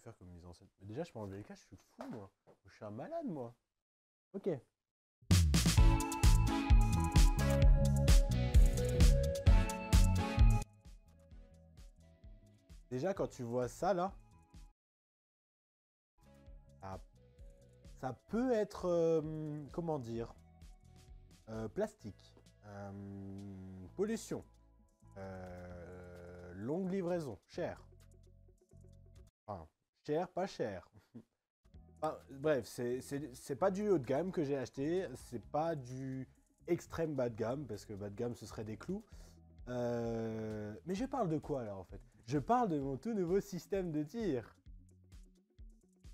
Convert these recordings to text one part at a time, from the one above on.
faire comme mise en scène? Mais déjà, je peux enlever les caches, je suis fou, moi. Je suis un malade, moi. Ok. Déjà, quand tu vois ça, là, ça, ça peut être, comment dire, plastique, pollution, longue livraison, cher. Enfin, cher, pas cher. Enfin, bref, c'est pas du haut de gamme que j'ai acheté, c'est pas du extrême bas de gamme, parce que bas de gamme, ce serait des clous. Mais je parle de quoi, là, en fait? Je parle de mon tout nouveau système de tir.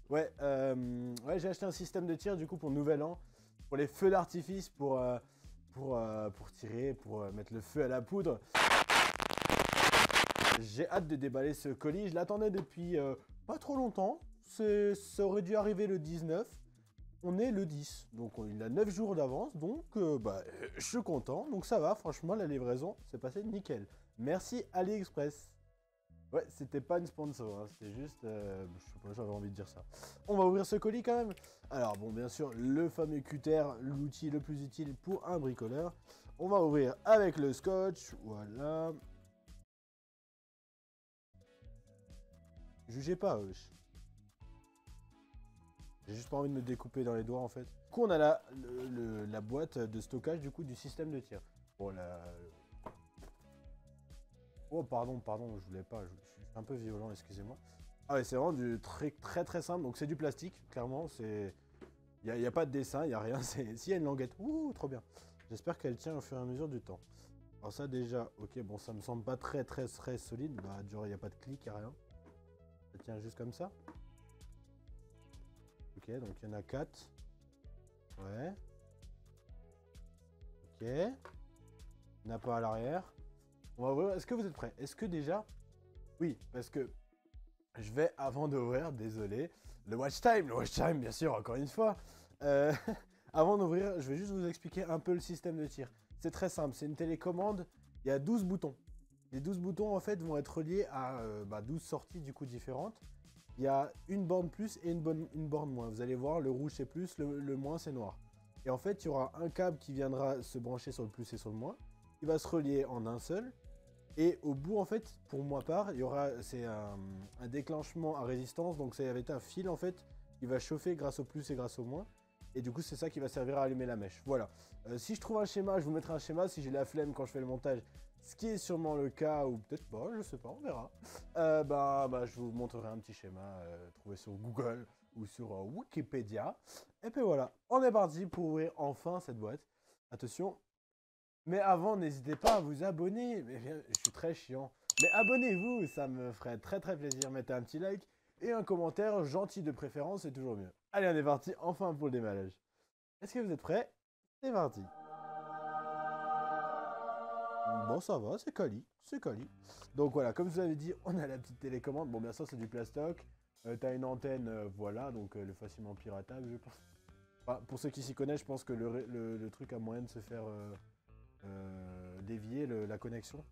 Ouais, ouais, j'ai acheté un système de tir, du coup, pour le Nouvel An, pour les feux d'artifice, pour tirer, pour mettre le feu à la poudre. J'ai hâte de déballer ce colis, je l'attendais depuis pas trop longtemps. Ça aurait dû arriver le 19. On est le 10, donc il a 9 jours d'avance, donc je suis content. Donc ça va, franchement, la livraison s'est passée nickel. Merci AliExpress. Ouais, c'était pas une sponsor, hein, c'était juste, je sais pas, j'avais envie de dire ça. On va ouvrir ce colis quand même. Alors bon, bien sûr, le fameux cutter, l'outil le plus utile pour un bricoleur. On va ouvrir avec le scotch, voilà. Jugez pas, wesh. J'ai juste pas envie de me découper dans les doigts en fait. Du coup, on a la boîte de stockage du coup du système de tir. Bon, oh, pardon, je voulais pas, je suis un peu violent, excusez-moi. Ah ouais, c'est vraiment du très simple. Donc c'est du plastique, clairement. Il y a pas de dessin, il y a rien. S'il y a une languette, ouh, trop bien. J'espère qu'elle tient au fur et à mesure du temps. Alors ça déjà, ok, bon, ça me semble pas très solide. Bah, genre, il n'y a pas de clic, il n'y a rien. Ça tient juste comme ça. Ok, donc il y en a 4. Ouais. Ok. Il n'y en a pas à l'arrière. On va ouvrir. Est-ce que vous êtes prêts? Est-ce que déjà... Oui, parce que je vais, avant d'ouvrir, désolé, le watch time, bien sûr, encore une fois. Euh, Avant d'ouvrir, je vais juste vous expliquer un peu le système de tir. C'est très simple, c'est une télécommande, il y a 12 boutons. Les 12 boutons, en fait, vont être reliés à 12 sorties, du coup, différentes. Il y a une borne plus et une borne moins. Vous allez voir, le rouge c'est plus, le moins c'est noir. Et en fait, il y aura un câble qui viendra se brancher sur le plus et sur le moins. Il va se relier en un seul. Et au bout, en fait, pour moi part, il y aura un déclenchement à résistance. Donc ça va être un fil, en fait, qui va chauffer grâce au plus et grâce au moins. Et du coup, c'est ça qui va servir à allumer la mèche. Voilà. Si je trouve un schéma, je vous mettrai un schéma. Si j'ai la flemme quand je fais le montage, ce qui est sûrement le cas, ou peut-être pas, je sais pas, on verra. Je vous montrerai un petit schéma trouvé sur Google ou sur Wikipédia. Et puis voilà, on est parti pour ouvrir enfin cette boîte. Attention. Mais avant, n'hésitez pas à vous abonner. Mais bien, je suis très chiant. Mais abonnez-vous, ça me ferait très plaisir. Mettez un petit like et un commentaire gentil de préférence, c'est toujours mieux. Allez, on est parti enfin pour le démarrage. Est-ce que vous êtes prêts? C'est parti. Bon, ça va, c'est quali, c'est quali. Donc voilà, comme je vous avais dit, on a la petite télécommande. Bon, bien sûr, c'est du plastoc. T'as une antenne, voilà, donc le facilement piratable, je pense. Enfin, pour ceux qui s'y connaissent, je pense que le truc a moyen de se faire dévier la connexion.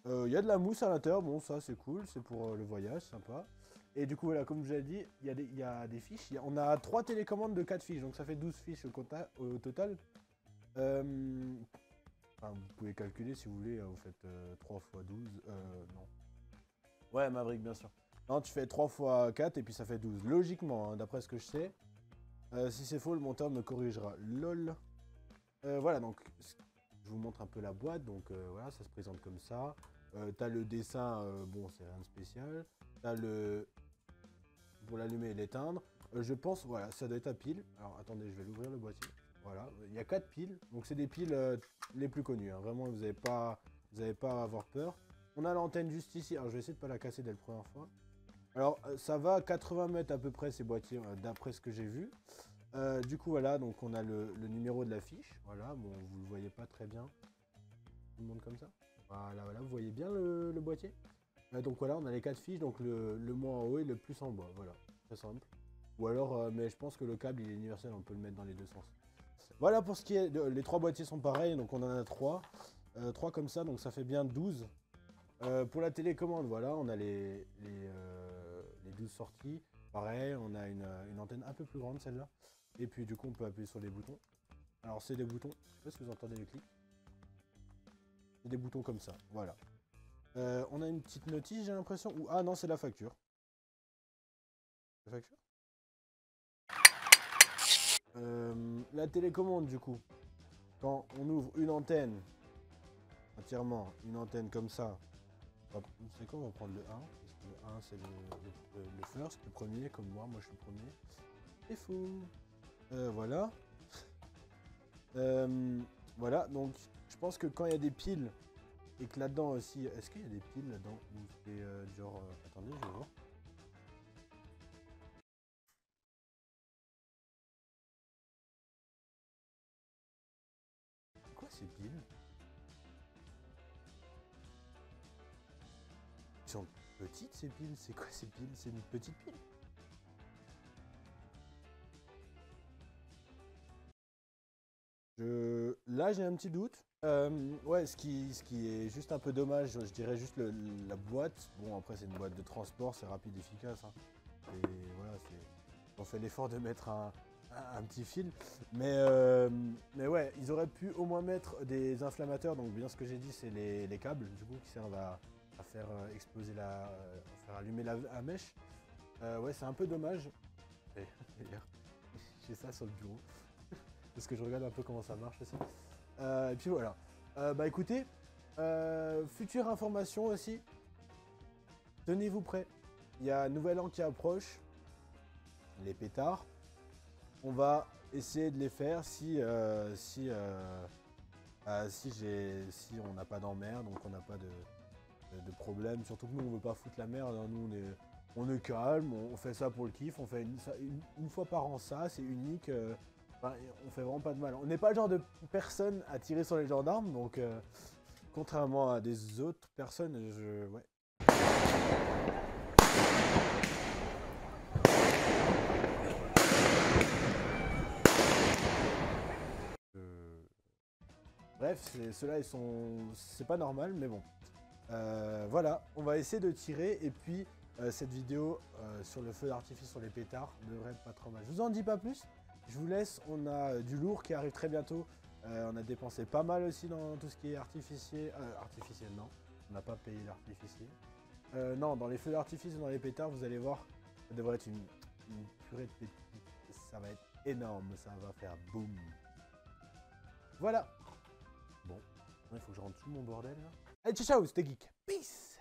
Il y a de la mousse à l'intérieur, bon, ça c'est cool, c'est pour le voyage, sympa. Et du coup, voilà, comme je vous l'ai dit, il y a des fiches. On a 3 télécommandes de 4 fiches, donc ça fait 12 fiches au total. Enfin, vous pouvez calculer si vous voulez, vous faites 3 fois 12, non. Ouais, Maverick, bien sûr. Non, tu fais 3 fois 4 et puis ça fait 12. Logiquement, hein, d'après ce que je sais. Si c'est faux, le monteur me corrigera. LOL. Voilà, donc je vous montre un peu la boîte. Donc voilà, ça se présente comme ça. T'as le dessin, bon, c'est rien de spécial. T'as le... pour l'allumer et l'éteindre. Je pense, voilà, ça doit être à pile. Alors attendez, je vais l'ouvrir le boîtier. Voilà, il y a 4 piles. Donc c'est des piles les plus connues. Hein. Vraiment, vous n'avez pas à avoir peur. On a l'antenne juste ici. Alors je vais essayer de ne pas la casser dès la première fois. Alors ça va à 80 mètres à peu près ces boîtiers, d'après ce que j'ai vu. Du coup voilà, donc on a le numéro de la fiche. Voilà, bon vous le voyez pas très bien. Tout le monde comme ça. Voilà, vous voyez bien le boîtier. Donc voilà, on a les 4 fiches, donc le moins en haut et le plus en bas. Voilà, très simple. Ou alors, mais je pense que le câble il est universel, on peut le mettre dans les deux sens. Voilà pour ce qui est, les 3 boîtiers sont pareils, donc on en a 3. 3 comme ça, donc ça fait bien 12. Pour la télécommande, voilà, on a les 12 sorties. Pareil, on a une antenne un peu plus grande, celle-là. Et puis du coup, on peut appuyer sur les boutons. Alors, c'est des boutons, je sais pas si vous entendez les clics. C'est des boutons comme ça, voilà. On a une petite notice, j'ai l'impression. Ou ah non, c'est la facture. La facture. La télécommande, du coup. Quand on ouvre une antenne, entièrement, une antenne comme ça. C'est quoi, on va prendre le 1. Parce que le 1, c'est le first, le premier, comme moi je suis le premier. C'est fou. Voilà. Voilà, donc je pense que quand il y a des piles, et que là-dedans aussi, est-ce qu'il y a des piles là-dedans? Ou c'est genre... attendez, je vais voir. C'est quoi ces piles? Ils sont petites ces piles? C'est quoi ces piles? C'est une petite pile? Là, j'ai un petit doute. Ouais, ce qui est juste un peu dommage, je dirais juste la boîte. Bon, après, c'est une boîte de transport, c'est rapide, efficace. Hein. Et voilà, on fait l'effort de mettre un petit fil. Mais ouais, ils auraient pu au moins mettre des inflammateurs. Donc, bien ce que j'ai dit, c'est les câbles, du coup, qui servent à faire exploser à faire allumer la mèche. Ouais, c'est un peu dommage. J'ai ça sur le bureau. Parce que je regarde un peu comment ça marche aussi. Et puis voilà. Bah écoutez, future information aussi. Tenez-vous prêts. Il y a un nouvel an qui approche. Les pétards. On va essayer de les faire si on n'a pas d'emmerde, donc on n'a pas de problème. Surtout que nous on veut pas foutre la merde. Hein. Nous on est calme, on fait ça pour le kiff. On fait une fois par an ça, c'est unique. Enfin, on fait vraiment pas de mal. On n'est pas le genre de personne à tirer sur les gendarmes, donc contrairement à des autres personnes, ouais. Bref, ceux-là, c'est pas normal, mais bon. Voilà, on va essayer de tirer, et puis cette vidéo sur le feu d'artifice, sur les pétards, devrait être pas trop mal. Je vous en dis pas plus. Je vous laisse, on a du lourd qui arrive très bientôt. On a dépensé pas mal aussi dans tout ce qui est artificiel. Artificiel, non. On n'a pas payé l'artificiel. Non, dans les feux d'artifice et dans les pétards, vous allez voir, ça devrait être une purée de pépites. Ça va être énorme, ça va faire boum. Voilà. Bon, il faut que je rentre tout mon bordel là. Allez, ciao, ciao, c'était Geek. Peace.